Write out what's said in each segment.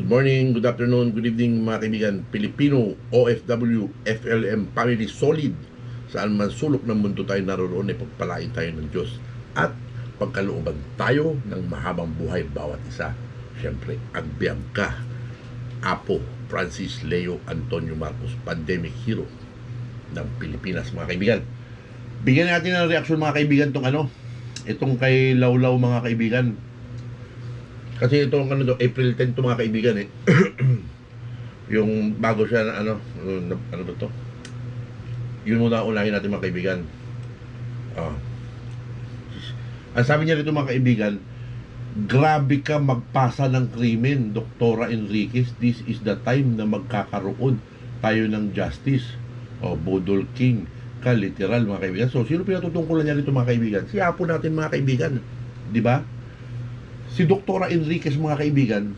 Good morning, good afternoon, good evening mga kaibigan. Pilipino, OFW, FLM, family solid. Saan man sulok ng mundo tayo naroon ay pagpalain tayo ng Diyos. At pagkalooban tayo ng mahabang buhay bawat isa. Siyempre, agbyag ka. Apo Francis Leo Antonio Marcos, pandemic hero ng Pilipinas mga kaibigan. Bigyan natin ng reaksyon mga kaibigan itong kay Lawlaw mga kaibigan. Kasi itong April 10 to mga kaibigan yung bago siya na ano ba to? Yun muna unahin natin mga kaibigan. Ang sabi niya dito mga kaibigan, grabe ka magpasa ng krimen, Doktora Enriquez. This is the time na magkakaroon tayo ng justice. Budol King ka, literal mga kaibigan. So, sino pinatutungkulan niya dito mga kaibigan? Si Apo natin mga kaibigan. Di ba? Si Doktora Enriquez mga kaibigan,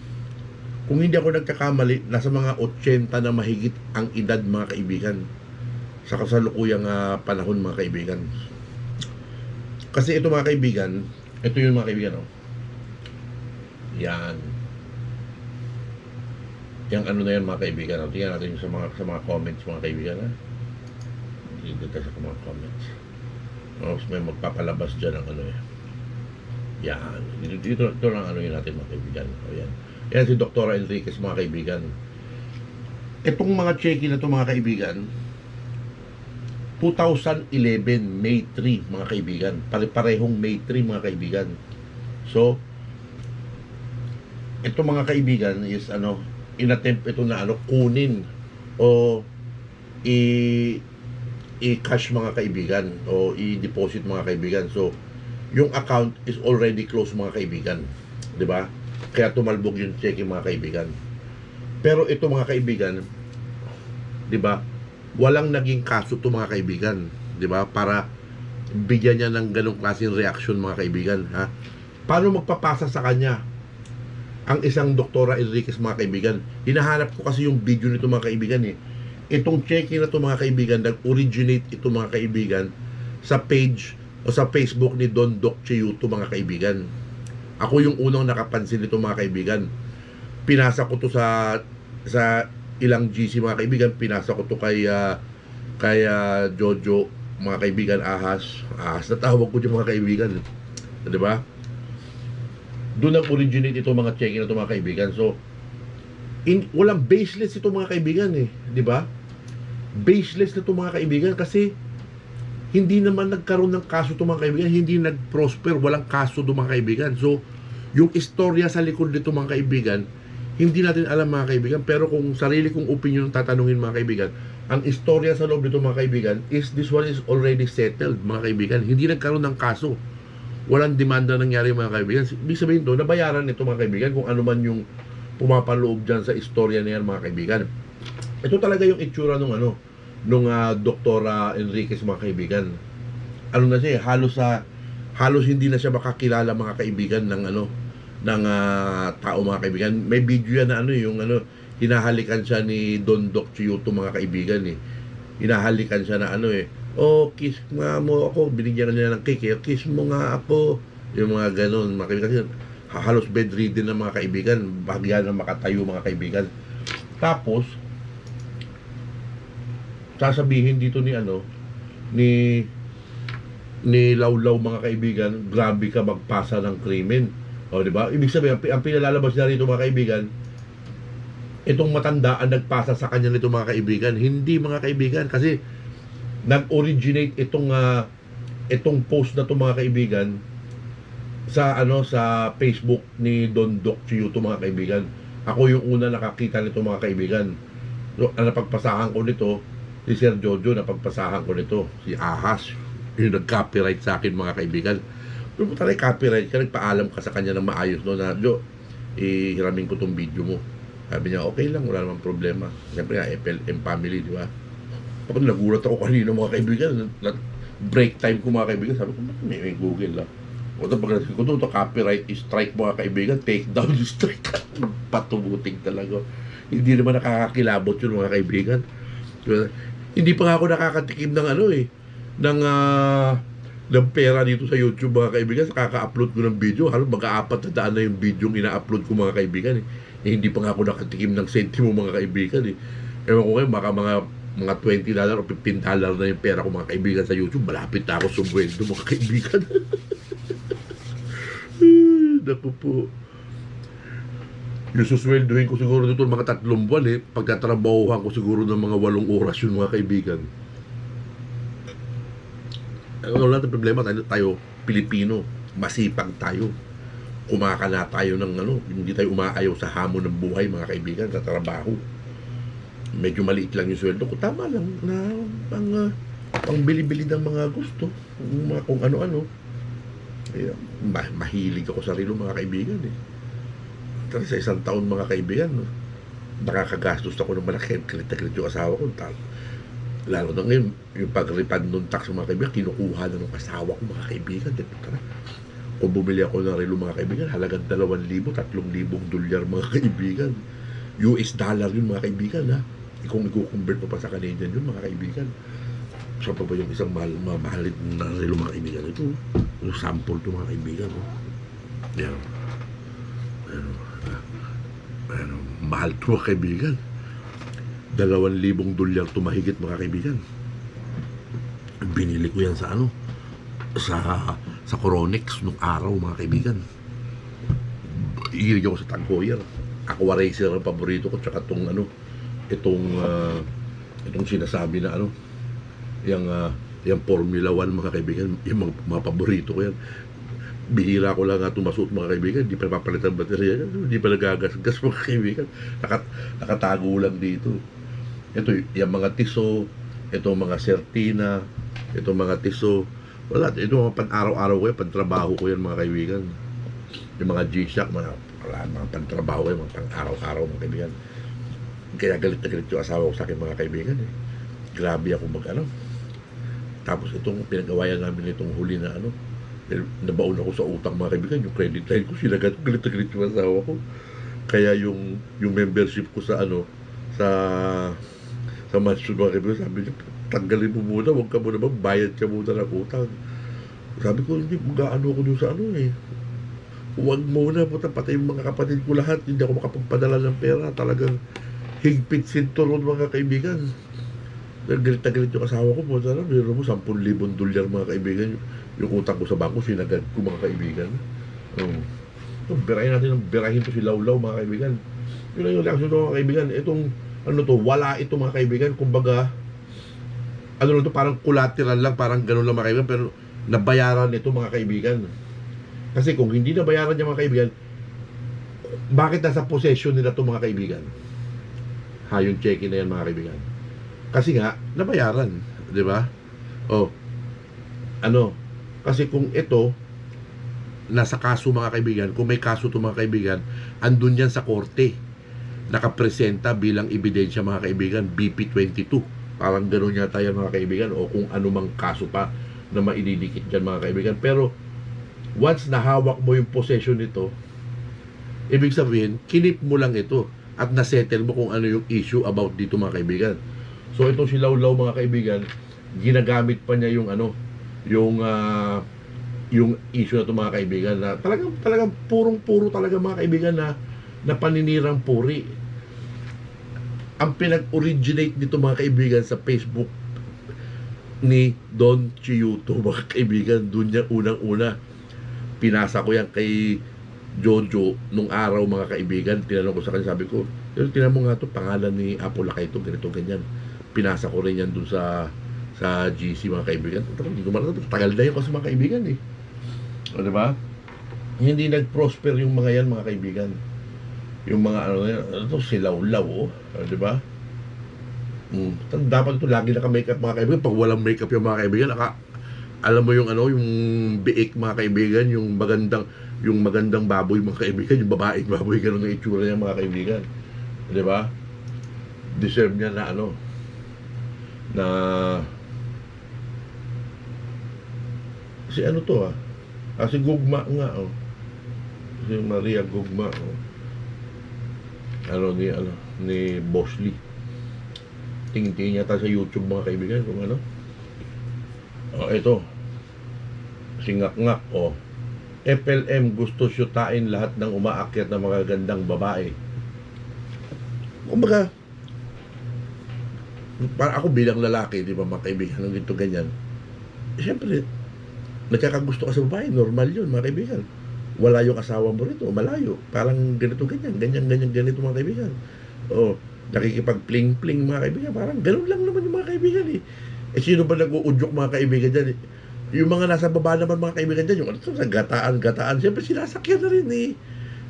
kung hindi ako nagkakamali, nasa mga 80 na mahigit ang edad mga kaibigan sa kasalukuyang panahon mga kaibigan. Kasi ito mga kaibigan, ito yung mga kaibigan Yan. Yang ano na yan mga kaibigan. Tingnan natin sa mga comments mga kaibigan Dito tayo sa mga comments. May magpapalabas dyan ng Yan. Dito lang yun natin mga kaibigan. Yan si Doktora Enriquez mga kaibigan. Itong mga check-in na ito mga kaibigan, 2011 May 3 mga kaibigan. Pare-parehong May 3 mga kaibigan. So, ito mga kaibigan is inattempt ito na kunin o i-cash mga kaibigan o i-deposit mga kaibigan. So, yung account is already closed mga kaibigan, 'di ba? Kaya tumalbog yung check mga kaibigan. Pero ito mga kaibigan, 'di ba? Walang naging kaso to mga kaibigan, 'di ba? Para bigyan niya ng ganung klaseng reaction mga kaibigan, ha? Paano magpapasa sa kanya ang isang Doktora Enriquez mga kaibigan? Hinahanap ko kasi yung video nito mga kaibigan Itong check na to mga kaibigan, nag-originate ito mga kaibigan sa page o sa Facebook ni Don Doc Chiyuto mga kaibigan. Ako yung unang nakapansin nito mga kaibigan. Pinasa ko to sa ilang GC mga kaibigan. Pinasa ko to kay Jojo mga kaibigan. Ahas na tawag ko yung mga kaibigan, di ba? Doon nag-originate ito mga check-in na ito mga kaibigan. So walang baseless ito mga kaibigan di ba? Baseless na ito mga kaibigan kasi hindi naman nagkaroon ng kaso ito mga kaibigan, hindi nag-prosper, walang kaso ito mga kaibigan. So, yung istorya sa likod nito mga kaibigan, hindi natin alam mga kaibigan, pero kung sarili kong opinion tatanungin mga kaibigan, ang istorya sa loob nito mga kaibigan is this one is already settled mga kaibigan, hindi nagkaroon ng kaso. Walang demanda nangyari mga kaibigan. Ibig sabihin to, nabayaran nito mga kaibigan kung ano man yung pumapaloob dyan sa istorya na yan mga kaibigan. Ito talaga yung itsura nung Doktora Enriquez mga kaibigan. Na siya, halos hindi na siya makakilala mga kaibigan ng tao mga kaibigan. May video yan na hinahalikan siya ni Don Doc Chiyuto mga kaibigan Hinahalikan siya na kiss nga mo ako, binigyan niya ng cake, kiss mo nga ako. Yung mga ganun mga kaibigan. Halos bedridden na mga kaibigan, bahagya na makatayo mga kaibigan. Tapos sasabihin dito ni Lawlaw mga kaibigan, grabe ka magpasa ng krimen. Di ba? Ibig sabihin, ang pinalalabas niya rito mga kaibigan, itong matanda ang nagpasa sa kanya nito mga kaibigan. Hindi mga kaibigan, kasi nag-originate itong post na to mga kaibigan sa Facebook ni Don Doc Chiyuto mga kaibigan. Ako yung una nakakita nito mga kaibigan. So, napagpasahan ko nito si Sir Jojo, napagpasahan ko nito si Ahas, yung nag-copyright sa akin mga kaibigan. Pero talaga copyright ka, nagpaalam ka sa kanya ng maayos na Jo, ihiramin ko tong video mo. Sabi niya, okay lang, wala namang problema. Siyempre nga, FLM family, di ba? Tapos nagulat ako kanina mga kaibigan, break time ko mga kaibigan, sabi ko, may Google lang. O pag natin ko ito, copyright strike mga kaibigan, take down strike. Patubuting talaga. Hindi naman nakakakilabot yun mga kaibigan. So, hindi pa nga ako nakakatikim ng ng pera dito sa YouTube mga kaibigan. Kaka-upload ko ng video, halos mag-400 na yung video yung ina-upload ko mga kaibigan Eh, hindi pa nga ako nakatikim ng sentimo mga kaibigan eh. Ewan ko kayo, baka mga $20 o $15 na yung pera ko mga kaibigan sa YouTube. Malapit na ako sumweldo mga kaibigan. Naku po. Yung susweldohin ko siguro dito mga 3 buwan eh. Pagtatrabahuhan ko siguro ng mga 8 oras yun mga kaibigan. Wala na problema tayo Pilipino, masipag tayo. Kumakala tayo ng hindi tayo umaayaw sa hamon ng buhay mga kaibigan sa trabaho. Medyo maliit lang yung sweldo ko, tama lang na pang bili-bili ng mga gusto, mga kung ano-ano. Eh, mahilig ako sa relo mga kaibigan eh. Kasi sa isang taon mga kaibigan, nakakagastos ako ng malaki. Kilit yung asawa ko. Lalo na ngayon, yung pag-refund ng tax mga kaibigan, kinukuha na ng asawa ko mga kaibigan. Kung bumili ako ng relo mga kaibigan, halagang $2,000, $3,000 mga kaibigan. US dollar yun mga kaibigan ha. Kung i-convert mo pa sa Canadian yun mga kaibigan. So pa ba yung isang mahal na relo mga kaibigan? Ito, yung sample to mga kaibigan. Yan. Mahal to mga kaibigan. $2,000 tumahigit mga kaibigan. Binili ko yan sa sa Coronex nung araw mga kaibigan. Hilig ako sa Tag Heuer. Aqua Racer ang paborito ko, tsaka itong sinasabi na yung Formula 1 mga kaibigan, yung mga paborito ko yan. Bihira ko lang nga masuot mga kaibigan, hindi pa papalitan baterya, hindi pa nagagasgas mga kaibigan, nakatago lang dito. Ito yung mga Tissot, ito mga Certina, ito mga Tissot, wala, ito mga pan-araw-araw ko yan, pan-trabaho ko yan mga kaibigan. Yung mga G-Shock, mga pan-trabaho ko yan, mga pang-araw-araw mga kaibigan. Kaya galit na galit yung asawa ko sa akin mga kaibigan eh. Grabe ako Tapos itong pinag-awayan namin itong huli na nabaon ako sa utang mga kaibigan, yung credit line ko, sinagat galit na galit yung asawa ko. Kaya yung membership ko sa sa mansion mga kaibigan, sabi niya, tanggalin mo muna, huwag ka muna bayad ka muna ng utang. Sabi ko, hindi, mag-ano ako dun sa huwag muna, pati yung mga kapatid ko lahat, hindi ako makapagpadala ng pera, talagang higpit sinturon mga kaibigan. Galit na galit yung asawa ko, meron mo $10,000 mga kaibigan, yung utang ko sa bangko, sinagad ko mga kaibigan. Birahin natin, birahin to si Lawlaw mga kaibigan. Yun lang yung reaction to mga kaibigan. Itong wala ito mga kaibigan, kumbaga parang collateral lang, parang ganun lang mga kaibigan, pero nabayaran ito mga kaibigan. Kasi kung hindi nabayaran niya mga kaibigan, bakit nasa possession nila ito mga kaibigan? Yung check-in na yan mga kaibigan. Kasi nga, nabayaran, di ba? Kasi kung ito nasa kaso mga kaibigan, kung may kaso ito mga kaibigan, andun yan sa korte, nakapresenta bilang ebidensya mga kaibigan, BP22, parang gano'n yata yan mga kaibigan, o kung anumang kaso pa na maididikit dyan mga kaibigan. Pero once nahawak mo yung possession nito, ibig sabihin, kinip mo lang ito at nasettle mo kung ano yung issue about dito mga kaibigan. So ito si Lawlaw mga kaibigan, ginagamit pa niya yung issue na ito mga kaibigan, na talagang puro talaga mga kaibigan na paninirang puri. Ang pinag-originate nito mga kaibigan sa Facebook ni Don Chiyuto mga kaibigan, doon niya unang-una pinasa ko yan kay Jojo nung araw mga kaibigan. Tinanong ko sa kanya, sabi ko, tinan mo nga ito, pangalan ni Apo Lakay ito, ganito ganyan. Pinasa ko rin yan doon sa GC mga kaibigan. Tagal na yun kasi mga kaibigan eh. O diba? Hindi nag-prosper yung mga yan mga kaibigan. Yung mga ito si Lawlaw o diba? Dapat ito lagi naka-makeup mga kaibigan. Pag walang makeup yung mga kaibigan, alam mo yung yung biik mga kaibigan, yung magandang baboy mga kaibigan, yung babaeng baboy, ganun ang itsura niya mga kaibigan. Diba? Deserve niya na na si si Gugma nga si Maria Gugma ni Boss Lee, tingin yata sa YouTube mga kaibigan kung ito si Ngak-Ngak FLM gusto syutain lahat ng umaakyat na mga gandang babae. Kumbaga, para ako bilang lalaki, di ba, mga kaibigan, ng ganito ganyan, siyempre, nagkakagusto ka sa babae, normal yun, mga kaibigan. Wala yung asawa mo rito, malayo. Parang ganito ganyan, ganito, mga kaibigan. O, nakikipag-pling-pling, mga kaibigan. Parang ganun lang naman yung mga kaibigan eh. Eh, sino ba nag-uudyok, mga kaibigan dyan? Yung mga nasa baba naman, mga kaibigan dyan, yung ano, sa gataan. Siyempre, sinasakyan na rin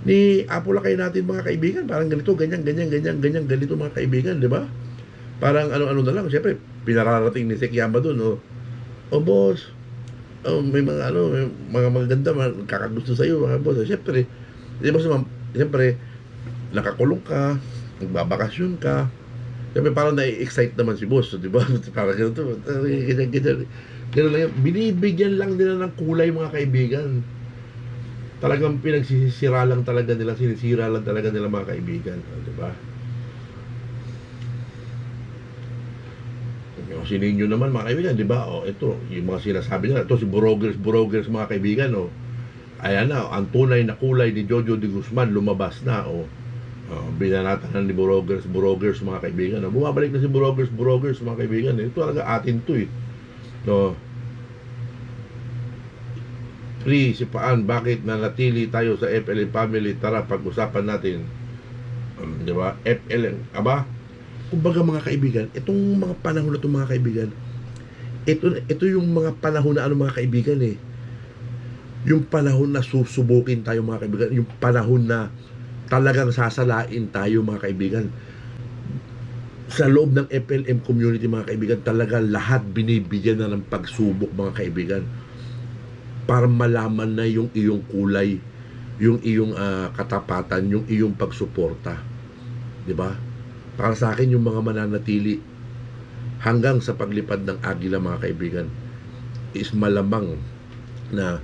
ni Apolakay natin, mga kaibigan. Parang ganito, ganyan, ganito, mga kaibigan, di ba? Parang ano-ano na lang. Siyempre, pinararating ni Sekyamba doon, o boss, may mga may mga magaganda, kakagusto sa iyo, mga boss. Siyempre, di ba, siyempre, nakakulong ka, nagbabakasyon ka. Siyempre, parang na-excite naman si boss, di ba? Parang ganito, ganyan. Ganun lang yan. Binibigyan lang nila ng kulay, mga kaibigan. Talagang pinagsisira lang talaga nila, sinisira lang talaga nila, mga kaibigan. Di ba? O si Ninyo naman, mga kaibigan, di ba? O ito, yung mga sinasabi nila, ito si Burogers, mga kaibigan, ayan na, ang tunay na kulay ni Jojo de Guzman lumabas na, binanatan na ni Burogers, mga kaibigan. Bumabalik na si Burogers, mga kaibigan. Ito talaga atin to eh. No. Free si Paan, bakit nanatili tayo sa FLN family? Tara, pag-usapan natin. Di ba? FLN, aba? Kumbaga, mga kaibigan, itong mga panahon na itong, mga kaibigan, ito yung mga panahon na mga kaibigan eh. Yung panahon na susubukin tayo, mga kaibigan. Yung panahon na talagang sasalain tayo, mga kaibigan. Sa loob ng FLM community, mga kaibigan, talaga lahat binibigyan na ng pagsubok, mga kaibigan, para malaman na yung iyong kulay, yung iyong katapatan, yung iyong pagsuporta. Di ba? Para sa akin, yung mga mananatili hanggang sa paglipad ng agila, mga kaibigan, is malamang na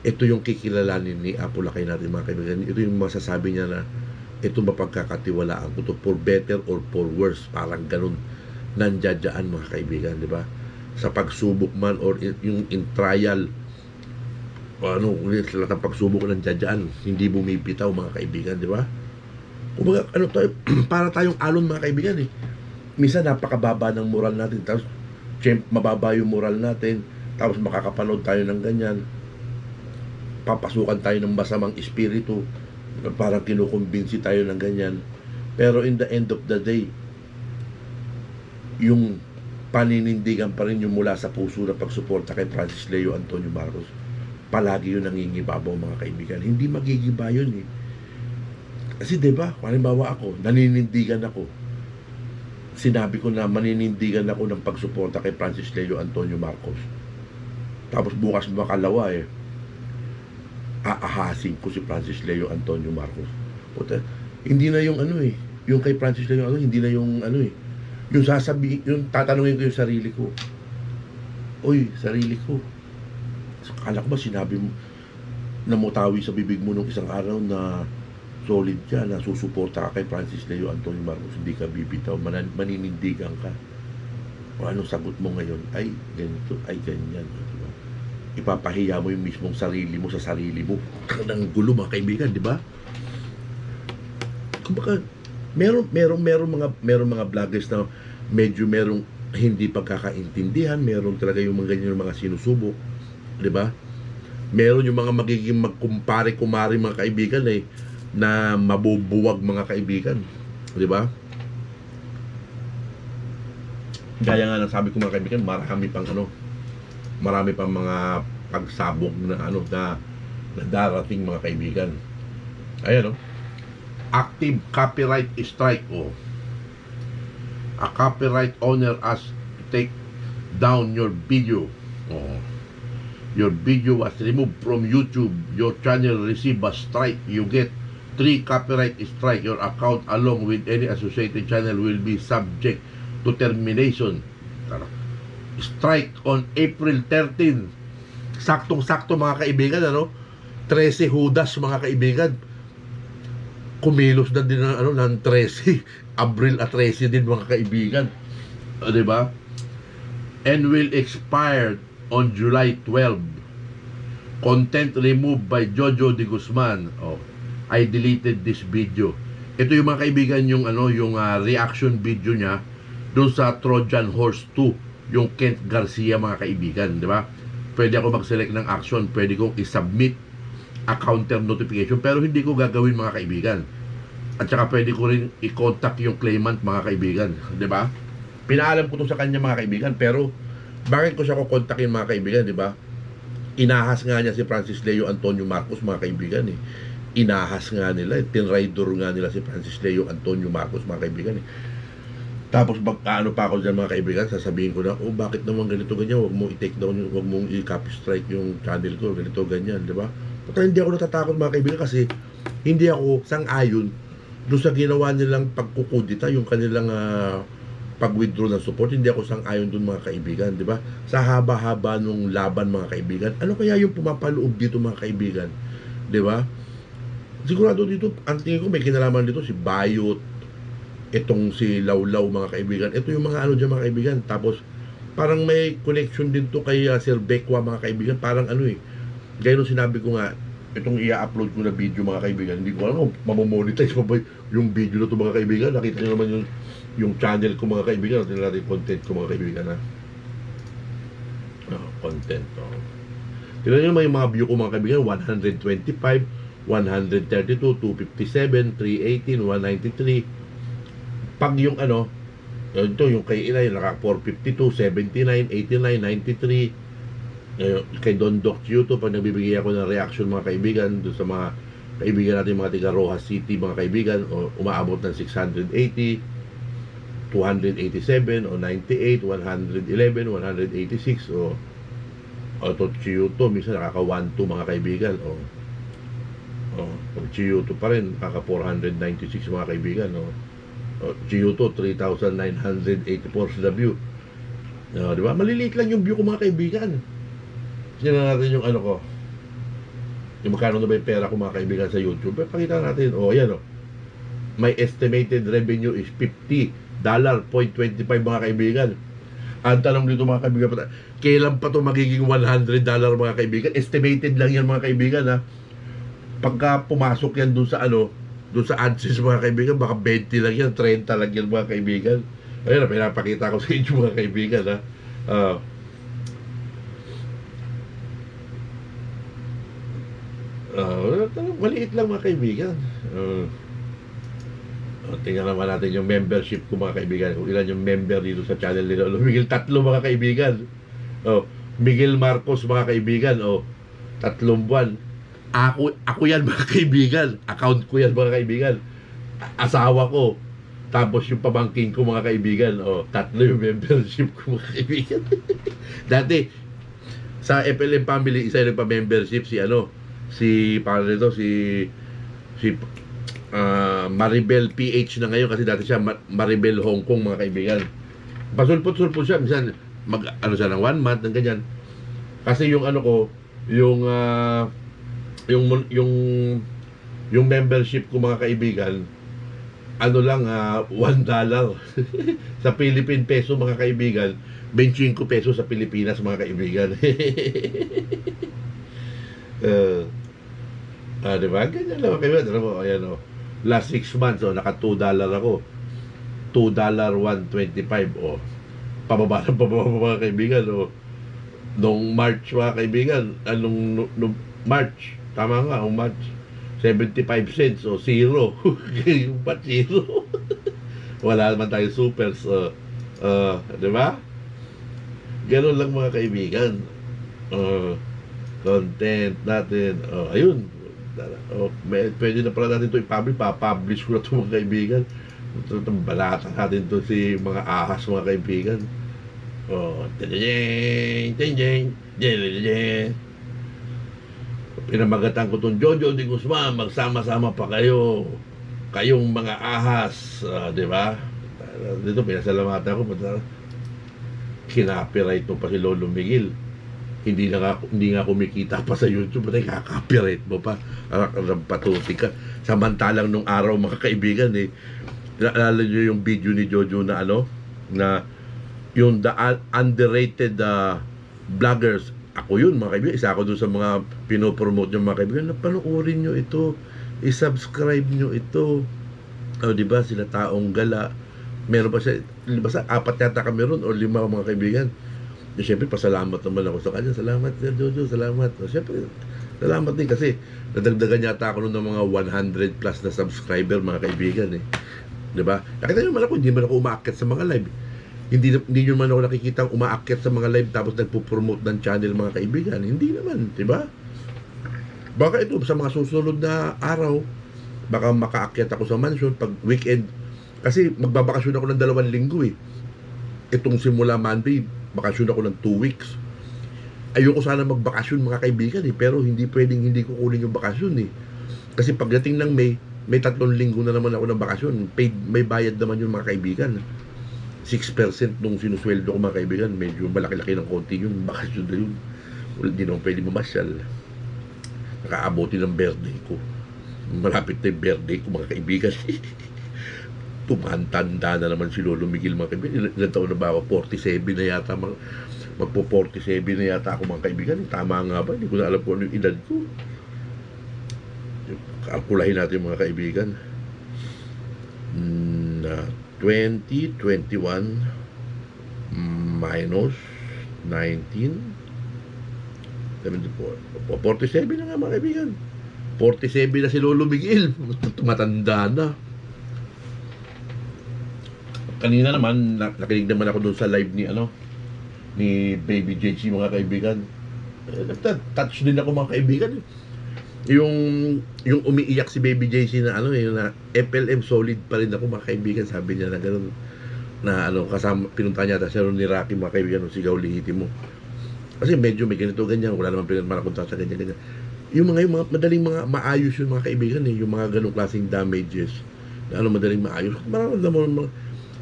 ito yung kikilalanin ni Apolakay natin, mga kaibigan. Ito yung masasabi niya na ito mapagkakatiwalaan ko to, for better or for worse. Parang ganun nandiyadyaan, mga kaibigan, di ba? Sa pagsubok man or yung in trial, sa lahat ng pagsubok nandiyadyaan, hindi bumibitaw, mga kaibigan, di ba? Kumbaga, tayo, para tayong alon, mga kaibigan eh. Minsan napakababa ng moral natin, tapos mababa yung moral natin, tapos makakapanood tayo ng ganyan, papasukan tayo ng masamang espiritu, parang kinukumbinsi tayo ng ganyan. Pero in the end of the day, yung paninindigan pa rin yung mula sa puso na pagsuporta kay Francis Leo Antonio Marcos, palagi yun nangingibabaw, mga kaibigan. Hindi magigiba yun eh. Kasi diba, halimbawa ako, naninindigan ako. Sinabi ko na maninindigan ako ng pagsuporta kay Francis Leo Antonio Marcos. Tapos bukas makalawa aahasin ko si Francis Leo Antonio Marcos. Puta, hindi na yung yung kay Francis Leo Antonio, hindi na yung yung yung tatanungin ko yung sarili ko. Oy, sarili ko. Akala ko ba sinabi mo, namutawi sa bibig mo nung isang araw na solid ka, na susuporta ka kay Francis Leo Antonio Marcos, hindi ka bibitaw, maninindigan ka. O anong sagot mo ngayon? Ay, ganito, ay ganyan. Diba? Ipapahiya mo yung mismong sarili mo sa sarili mo. Ang gulo, mga kaibigan, di ba? Kumbaga, meron mga vloggers na medyo merong hindi pagkakaintindihan, meron talaga yung mga ganyan, mga sinusubok, di ba? Meron yung mga magiging magkumpare-kumari, mga kaibigan na mabubuwag, mga kaibigan, di ba? Gaya nga ng sabi ko, mga kaibigan, marami pang mga pagsabog na na darating, mga kaibigan. Ayan, active copyright strike. A copyright owner asked to take down your video. Your video was removed from YouTube. Your channel received a strike. You get 3 copyright strike. Your account along with any associated channel will be subject to termination. Strike on April 13. Saktong-sakto, mga kaibigan, 13 Judas, mga kaibigan. Kumilos na din ng 13 Abril at 13 din, mga kaibigan. Di ba? And will expire on July 12. Content removed by Jojo de Guzman. I deleted this video. Ito yung mga kaibigan yung reaction video niya doon sa Trojan Horse 2, yung Kent Garcia mga kaibigan, di ba? Pwede ako mag-select ng action, pwede kong i-submit a counter notification, pero hindi ko gagawin mga kaibigan. At saka pwede ko rin i-contact yung claimant mga kaibigan, di ba? Pinaalam ko to sa kanya mga kaibigan, pero bakit ko siya kukontakin mga kaibigan, di ba? Inahas nga niya si Francis Leo Antonio Marcos mga kaibigan eh. Inahas nga nila, tinraidor nga nila si Francis Leo Antonio Marcos mga kaibigan eh. Tapos magkaano pa ako dyan mga kaibigan, sasabihin ko na, oh bakit naman ganito ganyan, huwag mong i-take down, huwag mong i-copy strike yung channel ko, ganito ganyan, di ba? Pero hindi ako natatakot mga kaibigan kasi hindi ako sang-ayon doon sa ginawa nilang pagkukudita, yung kanilang pag-withdraw ng support. Hindi ako sang-ayon doon mga kaibigan, di ba? Sa haba-haba nung laban mga kaibigan, ano kaya yung pumapaloob dito mga kaibigan, di ba? Sigurado dito, ang tingin ko may kinalaman dito si Bayot, itong si Lawlaw mga kaibigan. Ito yung mga ano dyan mga kaibigan. Tapos parang may connection din to kay Sir Becwa mga kaibigan. Parang ano eh, gaya nung sinabi ko nga, itong i-upload ko na video mga kaibigan, hindi ko alam kung mamomonetize pa ba yung video na to mga kaibigan. Nakita nyo naman yung channel ko mga kaibigan. Tingnan natin yung content ko mga kaibigan ha. Content tingnan nyo naman yung mga view ko mga kaibigan. 125, 132, 257, 318, 193. Pag yung ito yung kay Inay naka 452, 79, 89, 93. Kay Don Doc YouTube pag nagbibigay ako ng reaction mga kaibigan doon sa mga kaibigan natin mga tiga Rojas City mga kaibigan, o umaabot ng 680, 287 o 98, 111, 186 o to Chiyuto minsan nakaka 12 mga kaibigan pag Chiyuto pa rin nakaka 496 mga kaibigan Chiyuto 3,984 sa view. Di ba? Maliliit lang yung view ko mga kaibigan. Tingnan natin yung yung magkano na ba yung pera ko mga kaibigan sa YouTube. Pakita natin. Ayan my estimated revenue is $50.25 mga kaibigan. Ang tanong dito mga kaibigan, kailan pa to magiging $100 mga kaibigan? Estimated lang yan mga kaibigan ha. Pagka pumasok yan dun sa doon sa AdSense mga kaibigan, baka 20 lang yan, 30 lang yan mga kaibigan. Ayun, pinapakita ko sa inyo mga kaibigan ha. Maliit lang mga kaibigan. Tingnan naman natin yung membership ko mga kaibigan, kung ilan yung member dito sa channel nila. Miguel, 3 mga kaibigan. Miguel Marcos mga kaibigan, 3 buwan. Ako yan mga kaibigan. Account ko yan mga kaibigan. Asawa ko. Tapos yung pamangkin ko mga kaibigan. 3 yung membership ko mga kaibigan. Dati sa FLM family, isa yung pa-membership si Maribel PH na ngayon, kasi dati siya Maribel Hong Kong mga kaibigan. Pasulpot-sulpot siya. Minsan siya ng 1 month ng ganyan. Kasi yung yung membership ko mga kaibigan lang $1 sa Philippine peso mga kaibigan, 25 pesos sa Pilipinas mga kaibigan. Diba? Ganyan lang mga kaibigan. Ayan last 6 months naka $2 ako, $2.125 pababa mga kaibigan. Nung March mga kaibigan, March, tama nga, March 75 cents zero. Yung pat zero. Wala naman tayo supers. Di ba? Ganun lang mga kaibigan. Content natin. Ayun. Pwede na pala natin ito i-publish. Pa-publish ko na ito mga kaibigan. Balatan natin ito si mga ahas mga kaibigan. Pinamagatan ko itong Jojo de Guzman, magsama-sama pa kayong mga ahas, di ba? Dito pinasalamatan ko, kinapiright mo pa si Lolo Miguel. Hindi nga kumikita pa sa YouTube, pati kakapiright mo pa, patuti ka. Samantalang nung araw mga kaibigan naalala nyo yung video ni Jojo na na yung the underrated vloggers. Ako yun mga kaibigan, isa ako dun sa mga pinopromote nyo mga kaibigan. Panoorin nyo ito, i-subscribe nyo ito. O, di ba, sila Taong Gala. Meron pa siya, di ba, sa 4 yata kami ron o 5 mga kaibigan. Eh, siyempre, pasalamat naman ako sa kanya. Salamat, Sir Jojo, salamat. O, siyempre, salamat din kasi nadagdagan yata ako noon ng mga 100 plus na subscriber, mga kaibigan eh. Di ba? Nakita nyo naman ako, hindi man ako umaakyat sa mga live. Hindi nyo naman ako nakikita umaakyat sa mga live tapos nagpo-promote ng channel, mga kaibigan. Hindi naman, di ba? Baka ito, sa mga susunod na araw, baka makaakyat ako sa mansion pag weekend. Kasi magbabakasyon ako ng 2 linggo eh. Itong simula Monday, bakasyon ako ng 2 weeks. Ayoko sana magbakasyon, mga kaibigan eh, pero hindi pwedeng hindi ko kunin yung bakasyon eh. Kasi pagdating ng may 3 linggo na naman ako ng bakasyon. Paid, may bayad naman yun, mga kaibigan. 6% nung sinusweldo ko, mga kaibigan. Medyo malaki-laki ng konti yun. Bakasyon na yun. Hindi naman pwede mamasyal. Nakaabuti ng birthday ko. Malapit na yung birthday ko, mga kaibigan. Tumantanda na naman si Lolo Miguel, mga kaibigan. Ilan taon na ba ako? 47 na yata. Magpo-47 na yata ako, mga kaibigan. Tama nga ba? Hindi ko na alam kung ano yung edad ko. Kalkulahin natin, mga kaibigan. 20, 21 minus 19 74. 47 na nga, mga kaibigan. 47 na si Lolo Miguel. Tumatanda na. Kanina naman, nakinig naman ako doon sa live ni Baby JC, mga kaibigan. Touch din ako, mga kaibigan. Yung umiiyak si Baby JC na na FLM solid pa rin ako, mga kaibigan. Sabi niya na gano'n, na kasama, pinunta niya sa ni Rocky, mga kaibigan, sigaw lihiti mo. Kasi medyo may ganito ganyan, wala naman pinagmarakunta sa ganyan. Yung mga madaling mga maayos yung, mga kaibigan eh, yung mga ganong klaseng damages na madaling maayos. Mararamdaman mo,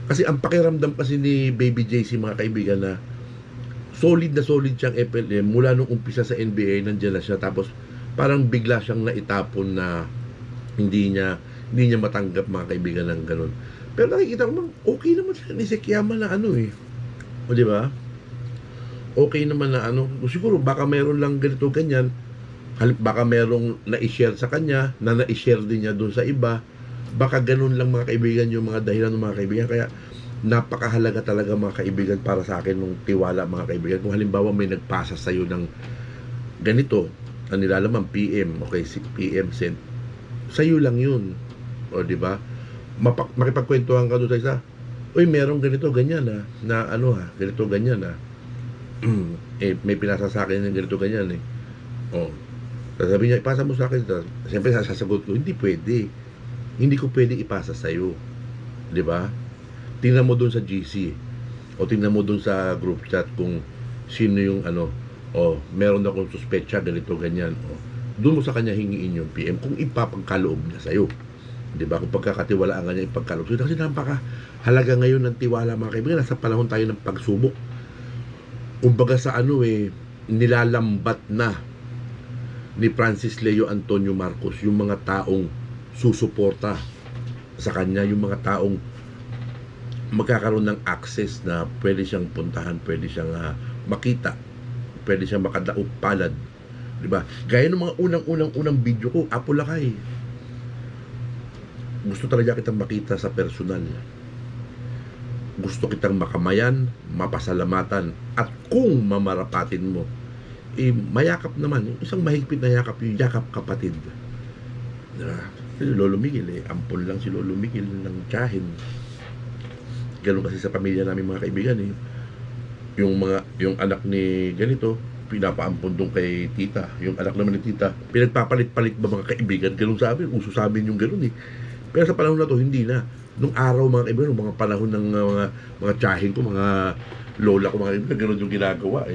kasi ang pakiramdam kasi ni Baby JC, mga kaibigan, na solid siyang FLM mula nung umpisa sa NBA, nandiyan na siya, tapos parang bigla siyang naitapon na hindi niya matanggap, mga kaibigan, ng ganon. Pero nakikita ko, okay naman siya ni Sekiyama na o di ba? Okay naman na siguro baka meron lang ganito ganyan, baka merong na-share sa kanya na na-share din niya doon sa iba, baka ganun lang, mga kaibigan, yung mga dahilan ng mga kaibigan. Kaya napakahalaga talaga, mga kaibigan, para sa akin nung tiwala, mga kaibigan. Kung halimbawa may nagpasa sa iyo ng ganito, ang nilalaman PM, okay, si PM sent sa iyo lang yun, o di ba? Makipagkwentuhan ka doon sa isa, uy, merong ganito ganyan na ganito ganyan may pinasa sa akin ng ganito ganyan sasabihin niya, ipasa mo sa akin. Siyempre sasagot ko, hindi pwede, hindi ko pwede ipasa sa iyo, di ba? Tingnan mo doon sa GC o tingnan mo doon sa group chat kung sino yung meron akong suspetsa ganito ganyan, doon mo sa kanya hingiin yung PM kung ipapagkaloob niya sa iyo, di ba? Kung pagkakatiwalaan nga niya ipagkaloob. So, kasi napakahalaga ngayon ng tiwala, mga kaibigan. Nasa panahon tayo ng pagsubok. Kumbaga sa nilalambat na ni Francis Leo Antonio Marcos yung mga taong susuporta sa kanya, yung mga taong magkakaroon ng access na pwede siyang puntahan, pwede siyang makita, pwede siyang makadaog palad, di ba? Gaya ng mga unang video ko, Apo Lakay. Gusto talaga kitang makita sa personal. Gusto kitang makamayan, mapasalamatan, at kung mamarapatin mo, mayakap naman, yung isang mahigpit na yakap, yung yakap kapatid. Diba? Si Lolo Miguel ampon lang si Lolo Miguel ng tiyahin. Ganun kasi sa pamilya namin, mga kaibigan yung anak ni ganito, pinapaampon doon kay tita. Yung anak naman ni tita, pinagpapalit-palit ba, mga kaibigan? Ganun sa amin, uso sa amin yung ganun Pero sa panahon na to, hindi na. Nung araw, mga kaibigan, nung mga panahon ng mga tiyahin ko, mga lola ko, mga kaibigan, ganun yung ginagawa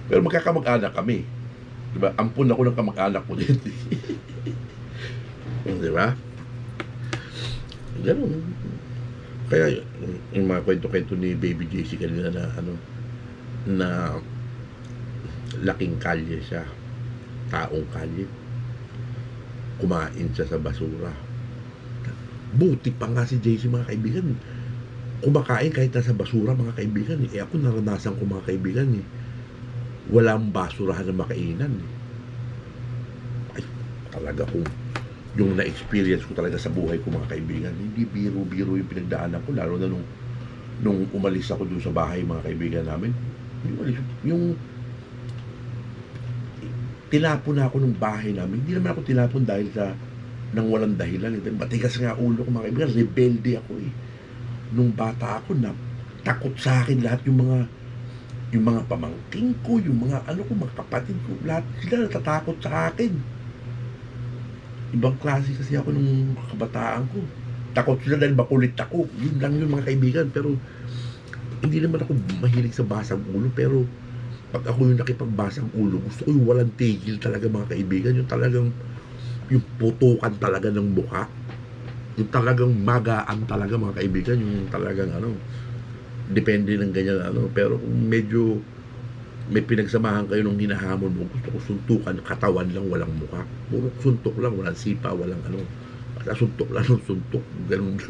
Pero magkakamag-anak kami, diba? Ampun ako ng kamag-anak ko din. Diba? Ganun. Kaya yung mga kwento-kwento ni Baby JC kanina na laking kalye siya, taong kalye, kumain siya sa basura. Buti pa nga si JC, mga kaibigan, kumakain kahit nasa basura, mga kaibigan ako naranasan ko, mga kaibigan walang basurahan na makainan Ay, talaga kung yung na-experience ko talaga sa buhay ko mga kaibigan. Hindi biro-biro yung pinagdaanan ko, lalo na nung umalis ako dun sa bahay mga kaibigan namin. Yung tinapon na ako ng bahay namin. Hindi naman ako tinapon dahil sa nang walang dahilan. Matigas nga ulo ko mga kaibigan. Rebelde ako eh. Nung bata ako na takot sa akin lahat yung mga pamangking ko, yung mga mga kapatid ko, lahat sila natatakot sa akin. Ibang klase kasi ako nung kabataan ko. Takot sila dahil makulit ako. Yun lang yun mga kaibigan. Pero hindi naman ako mahilig sa basang ulo. Pero pag ako yung nakipagbasang ulo, gusto ko yung walang tigil talaga mga kaibigan. Yung talagang yung putukan talaga ng mukha. Yung talagang magaan talaga mga kaibigan. Yung talagang depende ng ganyan pero kung medyo may pinagsamahan kayo nung hinahamon mo, gusto ko suntukan, katawan lang, walang mukha. Puro suntok lang, walang sipa, walang basta suntok lang ng suntok, ganun.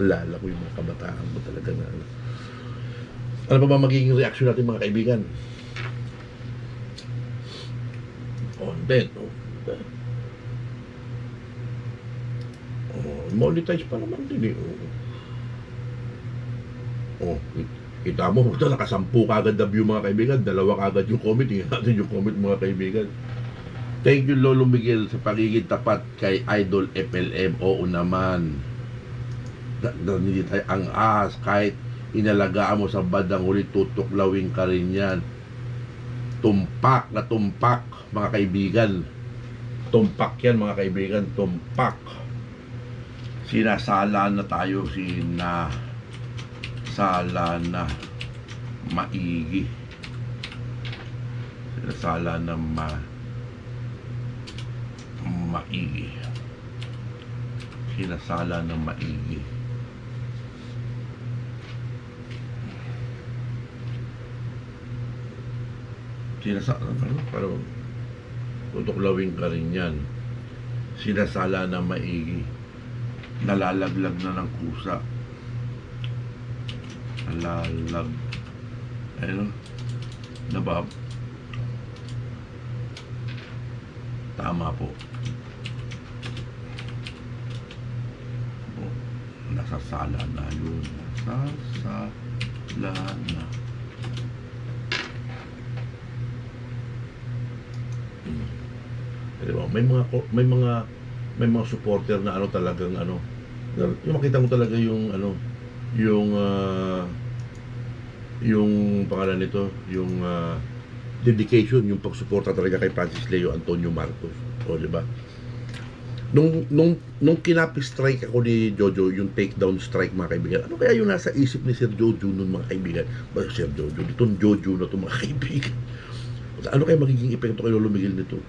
Alala ko yung mga kabataan mo talaga na ano pa ba magiging reaction natin mga kaibigan? Content, monetize pa naman din kita mo, nakasampu kagad na view mga kaibigan, dalawa kagad yung comment, tingnan natin yung comment mga kaibigan. Thank you Lolo Miguel sa pagiging tapat kay Idol FLM. Oo naman, hindi tayo ang ahas, kahit inalagaan mo sa bandang huli, tutuklawin ka rin yan. Tumpak na tumpak mga kaibigan, tumpak yan mga kaibigan, tumpak. Sinasala na tayo, sala na maigi, sinasala na maigi, sinasala na maigi. Parang tutuklawin ka rin yan. Sinasala na maigi, nalalaglag na ng kusa, nalalag nabab, tama po, nasasala na yun, nasasala na. Diba? May mga supporter na talagang yung makita mo talaga yung yung pangalan nito, yung dedication, yung pagsuporta talaga kay Francis Leo Antonio Marcos. O di ba? Nung kinapi-strike ako ni Jojo, yung takedown strike mga kaibigan, ano kaya yung nasa isip ni Sir Jojo nun mga kaibigan? Sir Jojo, itong Jojo na to mga kaibigan, ano kaya magiging epekto kay Lolo Miguel nito?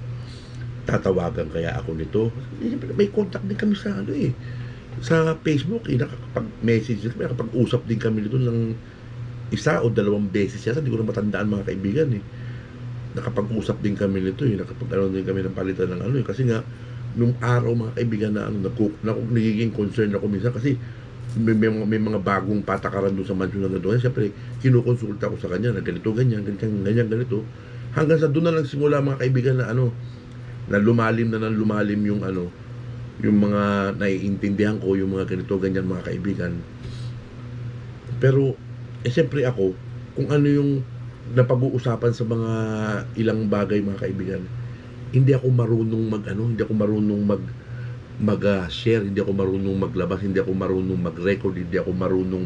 Tatawagan kaya ako nito? May contact din kami sa sa Facebook, nakakapag-message kami, nakapag-usap din kami nito ng isa o dalawang beses yata, hindi ko na matandaan mga kaibigan nakapag-usap din kami nito nakapag-ano din kami ng palitan ng kasi nga nung araw mga kaibigan na nagiging concern ako minsan kasi may mga bagong patakaran doon sa mansyon na doon. Siyempre kinukonsulta ko sa kanya na ganito, ganyan, ganito, hanggang sa doon na lang simula mga kaibigan na na lumalim yung mga naiintindihan ko, yung mga ganito, ganyan mga kaibigan. Pero siyempre ako, kung ano yung napag-uusapan sa mga ilang bagay mga kaibigan, hindi ako marunong hindi ako marunong mag-share, hindi ako marunong maglabas, hindi ako marunong mag-record, hindi ako marunong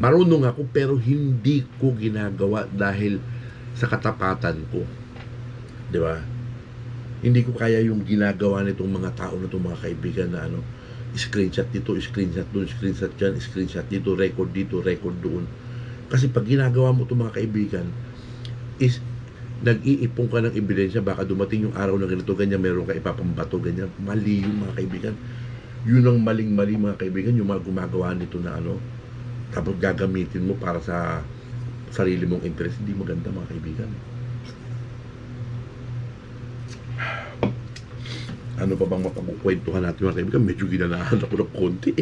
marunong ako pero hindi ko ginagawa dahil sa katapatan ko. Di ba? Hindi ko kaya yung ginagawa nitong mga tao na itong mga kaibigan na screenshot dito, screenshot doon, screenshot dyan, screenshot dito, record doon. Kasi pag ginagawa mo itong mga kaibigan, is nag-iipon ka ng ebidensya, baka dumating yung araw na ganito, ganyan, meron ka ipapambato, ganyan. Mali yung mga kaibigan. Yun ang maling-mali mga kaibigan, yung mga gumagawa nito na tapos gagamitin mo para sa sarili mong interest. Hindi maganda mga kaibigan. Ano pa bang mapagkukwentuhan natin mga kaibigan? Medyo ginanahan ako ng konti.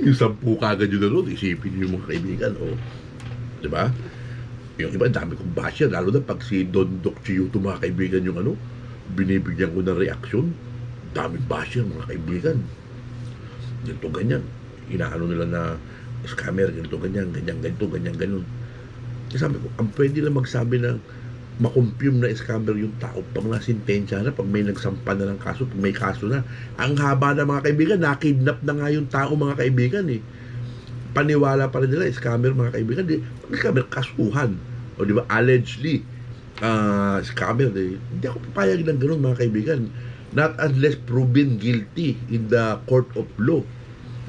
Yung 10 kagad yun na doon, isipin nyo yung mga kaibigan. Diba? Yung iba, dami kong basya, lalo na pag si Don Doc Chiyuto mga kaibigan yung binibigyan ko ng reaksyon, daming basher mga kaibigan. Ganito, ganyan. Inaano nila na scammer, ganito, ganyan, ganyan, ganito, ganyan, ganun. Kasi sabi ko, ang pwede lang magsabi ng makumpirm na scammer yung tao pag nasintensya na, pag may nagsampa na ng kaso, pag may kaso na. Ang haba na mga kaibigan, nakidnap na nga yung tao mga kaibigan eh. Paniwala pa rin nila, scammer mga kaibigan. Pag scammer, kasuhan. O di ba, allegedly, scammer. Hindi ako papayag ng ganun mga kaibigan. Not unless proven guilty in the court of law.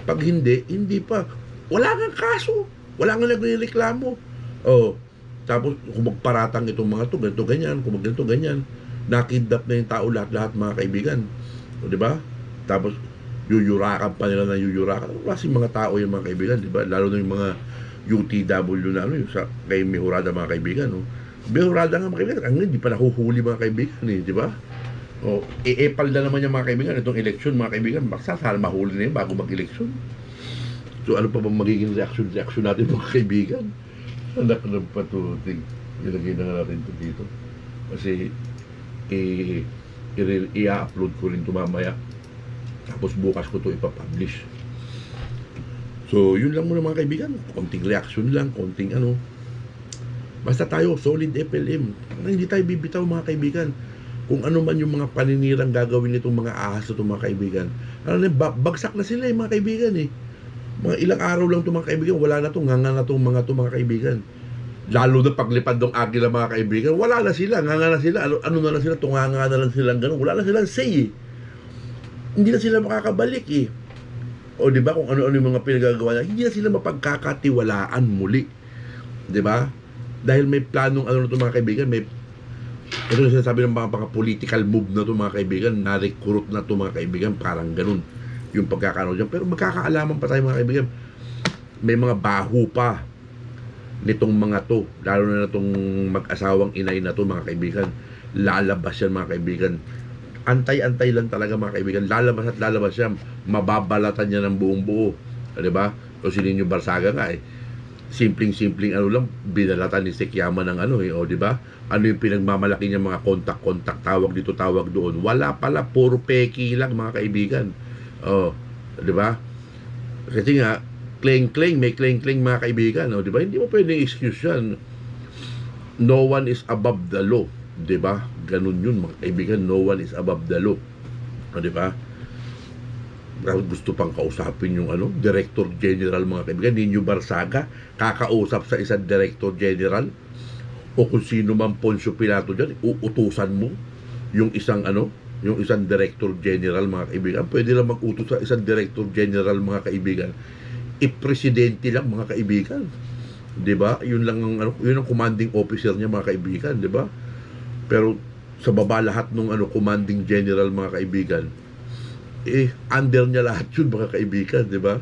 Pag hindi, hindi pa. Wala nga kaso. Wala nga nagrereklamo. Oh, tapos kung magparatang itong mga to, ganito, ganyan, kung ganito, ganyan, nakidnap na yung tao lahat-lahat mga kaibigan. O, di ba? Tapos, yuyurakan pa nila ng yuyurakan. Ano klaseng mga tao yung mga kaibigan, di ba? Lalo na yung mga UTW na yung sa kay Mejorada mga kaibigan, no? Mejorada nga mga kaibigan, ang hindi pa nahuhuli mga kaibigan, eh, di ba? O, epal na naman yung mga kaibigan, itong eleksyon mga kaibigan, basta sana mahuli na yun bago mag-eleksyon. So, ano pa bang magiging reaction natin mga kaibigan? Anak ng patuting. Ilagay na nga natin ito dito. Kasi, i-upload ko rin ito mamaya. Tapos bukas ko ito ipapublish. So, yun lang muna mga kaibigan. Konting reaction lang, konting ano. Basta tayo, solid FLM. Hindi tayo bibitaw mga kaibigan. Kung ano man yung mga paninirang gagawin nitong mga ahas na itong mga kaibigan. Ano na, bagsak na sila mga kaibigan eh. Mga ilang araw lang itong mga kaibigan, wala na itong nganga na itong mga kaibigan. Lalo na paglipad ng agila mga kaibigan, wala na sila, nganga na sila, ano na lang sila, tunganga na lang silang gano'n, wala na silang say eh. Hindi na sila makakabalik eh. O di ba kung ano-ano yung mga pinagagawa niya, hindi na sila mapagkakatiwalaan muli. Di ba? Dahil may planong ano na itong mga kaibigan, may ito na sinasabi ng mga political move na ito mga kaibigan, na-recruit na ito mga kaibigan, parang ganun yung pagkakaano dyan. Pero magkakaalaman pa tayo mga kaibigan, may mga baho pa nitong mga to, lalo na itong mag-asawang inay na to mga kaibigan. Lalabas yan mga kaibigan. Antay-antay lang talaga mga kaibigan, lalabas at lalabas yan, mababalatan niya ng buong buo, diba? O si Nino Barsaga nga eh, simpleng ano lang, binalatan ni Sekyama ng ano eh, o diba? Ano yung pinagmamalaki niya mga kontak, tawag dito, tawag doon, wala pala, puro peki lang mga kaibigan. Oh, diba? Kasi nga, may claim mga kaibigan, oh, diba? Hindi mo pwedeng excuse yan. No one is above the law, diba? Ganun yun mga kaibigan, no one is above the law. Oh, diba? Gusto pang kausapin yung ano, Director General mga kaibigan, Nino Barsaga, kakausap sa isang Director General o kung sino man Poncio Pilato dyan, uutusan mo yung isang ano, yung isang Director General mga kaibigan. Pwede lang mag-utos sa isang Director General mga kaibigan, i-presidente lang mga kaibigan, 'di ba? Yun lang ang ano, yun ang commanding officer niya mga kaibigan, 'di ba? Pero sa baba lahat ng ano, commanding general mga kaibigan, under niya lahat yun mga kaibigan, 'di ba?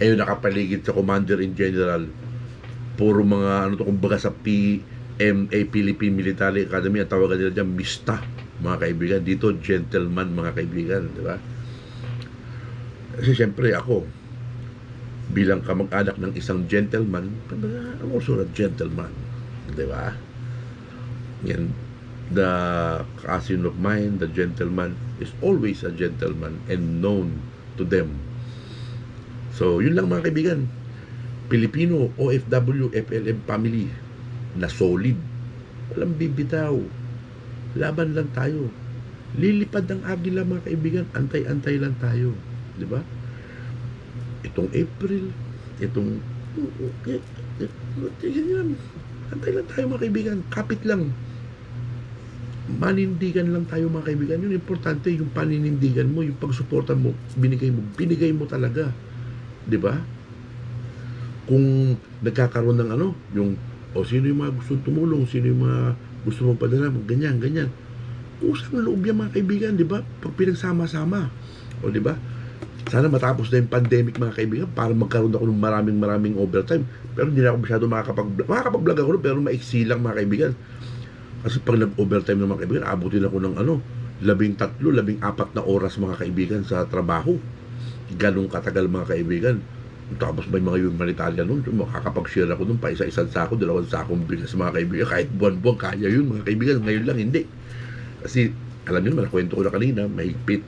Yung nakapaligid sa commander in general, puro mga ano to, kumbaga sa PMA, Philippine Military Academy, ang tawagan nila diyan MISTA mga kaibigan. Dito gentleman mga kaibigan, 'di ba? Kasi siyempre ako bilang kamag-anak ng isang gentleman, I'm also a gentleman, 'di ba? Yan, the cousin of mine, the gentleman is always a gentleman and known to them. So, yun lang mga kaibigan. Pilipino, OFW, FLM family na solid. Walang bibitaw. Laban lang tayo. Lilipad ng agila mga kaibigan. Antay-antay lang tayo. Di ba? Itong April, itong antay lang tayo mga kaibigan. Kapit lang. Manindigan lang tayo mga kaibigan. Yun importante, yung paninindigan mo, yung pagsuporta mo, binigay mo talaga. 'Di ba? Kung nagkakaroon ng ano, yung sino yung mga gustong tumulong, sino yung mga gusto mong padala, ganyan. Usang loob yan mga kaibigan, 'di ba? Pag pinagsama-sama. O 'di ba? Sana matapos na yung pandemic mga kaibigan para magkaroon ako ng maraming overtime. Pero hindi na ako masyado makakapag-vlog ako pero maiksi lang mga kaibigan. Kasi pag nag-overtime ng mga kaibigan, abutin ako ng 13, 14 na oras mga kaibigan sa trabaho. Ganong katagal mga kaibigan. Tapos may mga humanitarian nun, makakapag-share ako nun pa isa-isang sako, 2 sakong bigas mga kaibigan. Kahit buwan-buwan kaya yun mga kaibigan, ngayon lang hindi. Kasi Alam niyo naman, nakwento ko na kanina, mahigpit.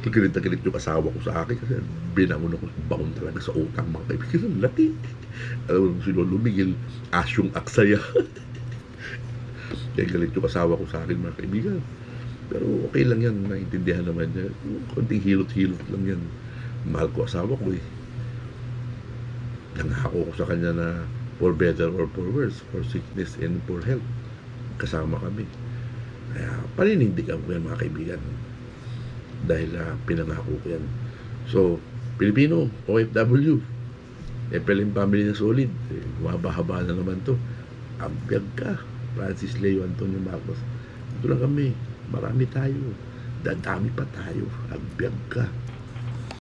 Galit na galit yung asawa ko sa akin kasi binangon ako baon talaga sa utang, mga kaibigan. Ang laki. Alam mo, si Lolo Miguel, asyong aksaya. Kaya galit yung asawa ko sa akin, mga kaibigan. Pero okay lang yan, naintindihan naman niya. Konting hilot-hilot lang yan. Mahal ko asawa ko eh. Nangako ko sa kanya na for better or for worse, for sickness and for health, kasama kami. Kaya paninindigan ko yan, mga kaibigan. Dahil pinangako ko yan. So, Pilipino, OFW, FLM family na solid. Mahaba-haba na naman to. Abiyag ka, Francis Leo Antonio Marcos. Ito lang kami. Marami tayo. Dadami pa tayo. Abiyag ka.